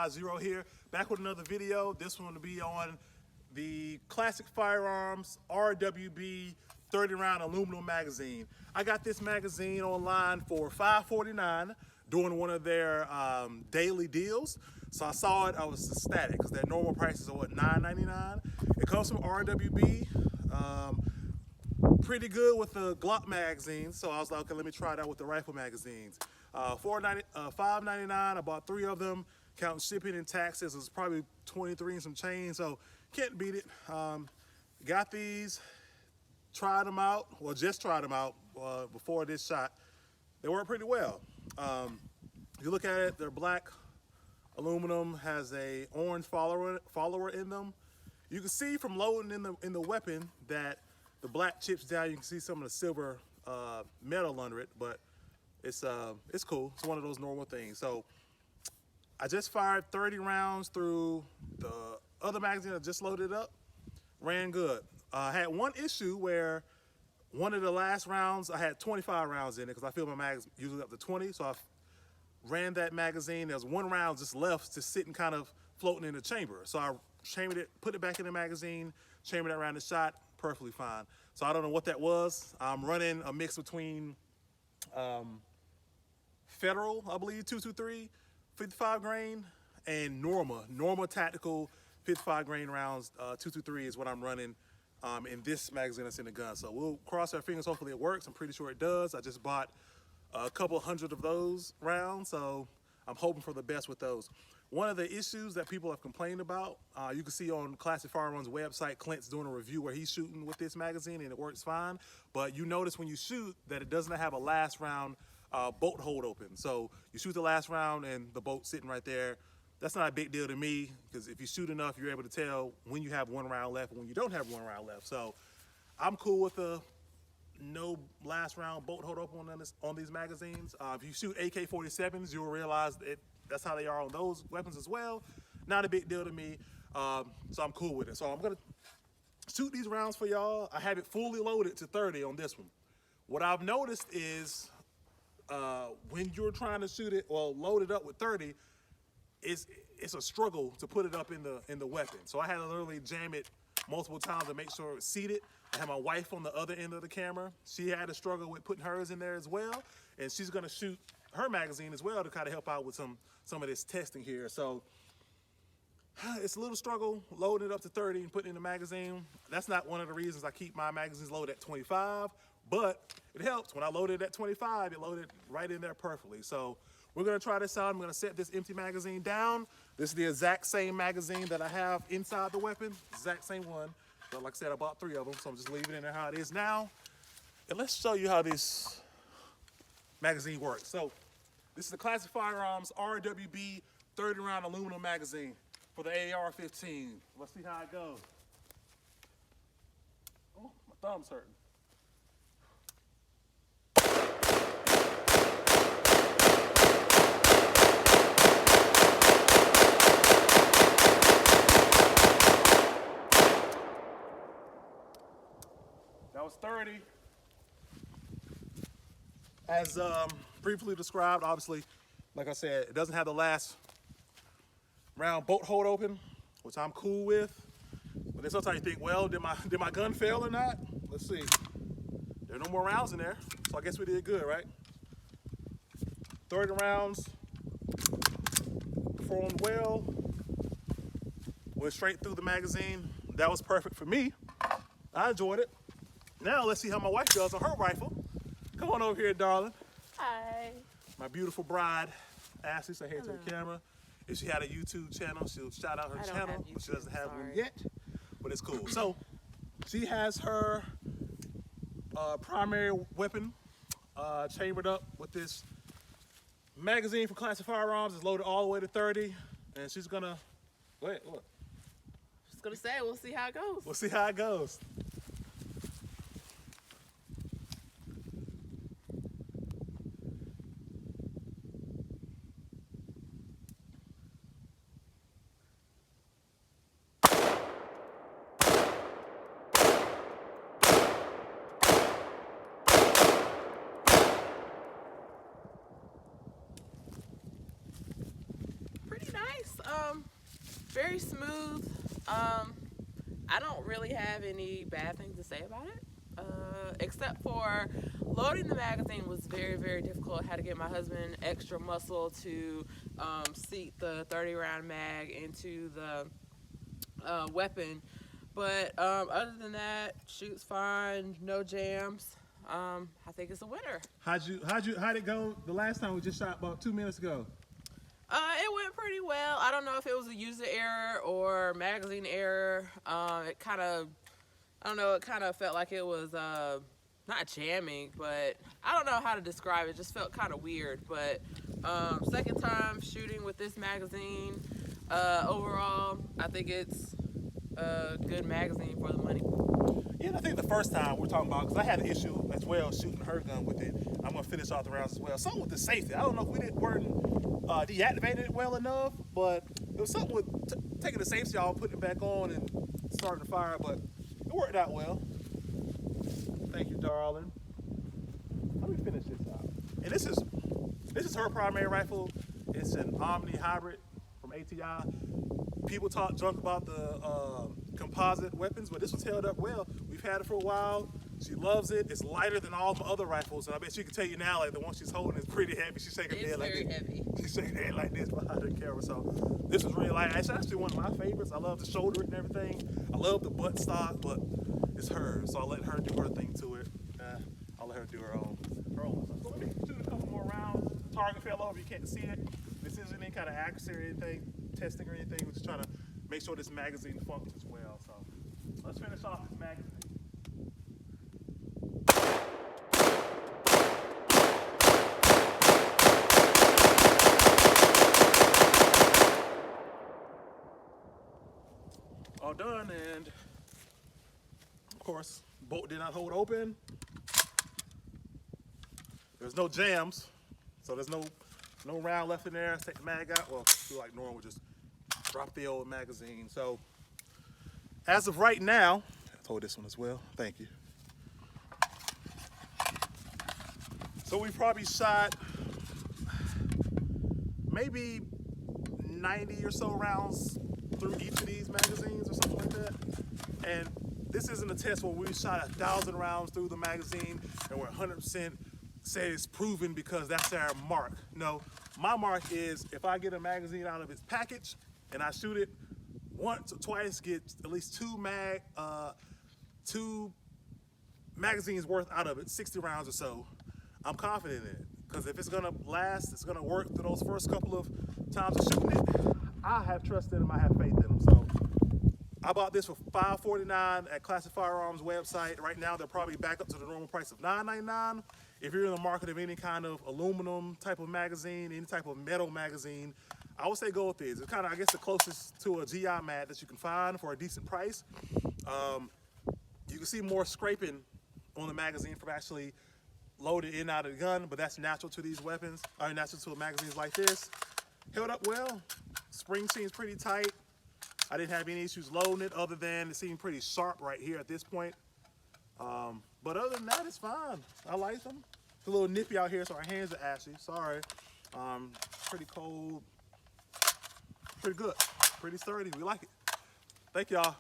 RWB50 here, back with another video. This one will be on the classic Firearms RWB 30-round aluminum magazine. I got this magazine online for $5.49 during one of their daily deals. So I saw it, I was ecstatic because their normal prices are what, $9.99. It comes from RWB. Pretty good with the Glock magazines, so I was like, okay, let me try it out with the rifle magazines. $5.99. I bought 3 of them, counting shipping and taxes. It was probably 23 and some change, so can't beat it. Got these, tried them out, well, just tried them out before this shot. They work pretty well. If you look at it, they're black aluminum, has a orange follower in them. You can see from loading in the weapon that the black chips down. You can see some of the silver metal under it, but it's cool. It's one of those normal things. So I just fired 30 rounds through the other magazine I just loaded up. Ran good. I had one issue where one of the last rounds, I had 25 rounds in it because I fill my mags usually up to 20. So I ran that magazine. There was 1 round just left, just sitting kind of floating in the chamber. So I chambered it, put it back in the magazine, chambered it around the shot, perfectly fine. So I don't know what that was. I'm running a mix between Federal, I believe, 223, 55 grain, and Norma tactical 55 grain rounds. 223 is what I'm running in this magazine that's in the gun. So we'll cross our fingers, hopefully it works. I'm pretty sure it does. I just bought a couple hundred of those rounds, so I'm hoping for the best with those. One of the issues that people have complained about, you can see on Classic Firearms website, Clint's doing a review where he's shooting with this magazine and it works fine. But you notice when you shoot that it doesn't have a last round bolt hold open. So you shoot the last round and the bolt's sitting right there. That's not a big deal to me because if you shoot enough, you're able to tell when you have 1 round left and when you don't have 1 round left. So I'm cool with the no last round bolt hold open on these magazines. If you shoot AK-47s, you'll realize that's how they are on those weapons as well. Not a big deal to me, so I'm cool with it. So I'm gonna shoot these rounds for y'all. I have it fully loaded to 30 on this one. What I've noticed is when you're trying to shoot it or load it up with 30, it's a struggle to put it up in the weapon. So I had to literally jam it multiple times to make sure it's seated. I have my wife on the other end of the camera. She had to struggle with putting hers in there as well, and she's gonna shoot her magazine as well to kind of help out with some of this testing here. So it's a little struggle loading it up to 30 and putting it in the magazine. That's not one of the reasons I keep my magazines loaded at 25, but it helps. When I loaded at 25, it loaded right in there perfectly. So we're gonna try this out. I'm gonna set this empty magazine down. This is the exact same magazine that I have inside the weapon, exact same one. But like I said, I bought 3 of them, so I'm just leaving it in there how it is now. And let's show you how this magazine works. So this is the Classic Firearms RWB 30-round aluminum magazine for the AR15. Let's see how it goes. Oh, my thumb's hurting. That was 30. As briefly described, obviously, like I said, it doesn't have the last round bolt hold open, which I'm cool with. But then sometimes you think, well, did my gun fail or not? Let's see. There are no more rounds in there, so I guess we did good, right? 30 rounds, performed well. Went straight through the magazine. That was perfect for me. I enjoyed it. Now let's see how my wife does on her rifle. Come on over here, darling. Hi. My beautiful bride, Ashley, say hey to the camera. If she had a YouTube channel, she'll shout out her channel, but she doesn't have one yet, but it's cool. So she has her primary weapon chambered up with this magazine for Classic Firearms. It's loaded all the way to 30, and she's gonna, go ahead, look. Just gonna say, we'll see how it goes. We'll see how it goes. Pretty nice. nice. Very smooth. I don't really have any bad things to say about it. Except for loading the magazine was very, very difficult. I had to get my husband extra muscle to seat the 30-round mag into the weapon. But other than that, shoots fine, no jams. I think it's a winner. How'd it go the last time we just shot about 2 minutes ago? It went pretty well. I don't know if it was a user error or magazine error. It kind of felt like it was not jamming, but I don't know how to describe it. It just felt kind of weird. But second time shooting with this magazine, overall, I think it's a good magazine for the money. Yeah, I think the first time we're talking about, because I had an issue as well shooting her gun with it. I'm gonna finish off the rounds as well. Something with the safety. I don't know if weren't deactivated it well enough, but it was something with taking the safety off, putting it back on, and starting to fire. But it worked out well. Thank you, darling. Let me finish this out. And this is her primary rifle. It's an Omni hybrid from ATI. People talk junk about the composite weapons, but this one's held up well. We've had it for a while. She loves it. It's lighter than all my other rifles, and I bet she can tell you now, like the one she's holding is pretty heavy. She's shaking her head like this. It's very heavy. She's shaking her head like this behind her camera. So this is really light. It's actually one of my favorites. I love the shoulder and everything. I love the butt stock, but it's hers, so I'll let her do her thing to it. I'll let her do her own stuff. So let me shoot a couple more rounds. Target fell over. You can't see it. This isn't any kind of accuracy or anything, testing or anything. We're just trying to make sure this magazine functions well. So let's finish off this magazine. All done, and of course, bolt did not hold open. There's no jams, so there's no round left in there. Let's take the mag out. Well, do like normal, just drop the old magazine. So as of right now, I hold this one as well. Thank you. So we probably shot maybe 90 or so rounds through each of these magazines or something like that. And this isn't a test where we shot 1,000 rounds through the magazine and we're 100% say it's proven because that's our mark. No, my mark is if I get a magazine out of its package and I shoot it once or twice, get at least two magazines worth out of it, 60 rounds or so, I'm confident in it. Because if it's gonna last, it's gonna work through those first couple of times of shooting it, I have trust in them, I have faith in them. So I bought this for $5.49 at Classic Firearms website. Right now, they're probably back up to the normal price of $9.99. If you're in the market of any kind of aluminum type of magazine, any type of metal magazine, I would say go with this. It's kind of, I guess, the closest to a GI mat that you can find for a decent price. You can see more scraping on the magazine from actually loaded in and out of the gun, but that's natural to these weapons, or natural to magazines like this. Held up well. Spring seems pretty tight. I didn't have any issues loading it other than it seemed pretty sharp right here at this point. But other than that, it's fine. I like them. It's a little nippy out here, so our hands are ashy. Sorry. Pretty cold. Pretty good. Pretty sturdy. We like it. Thank y'all.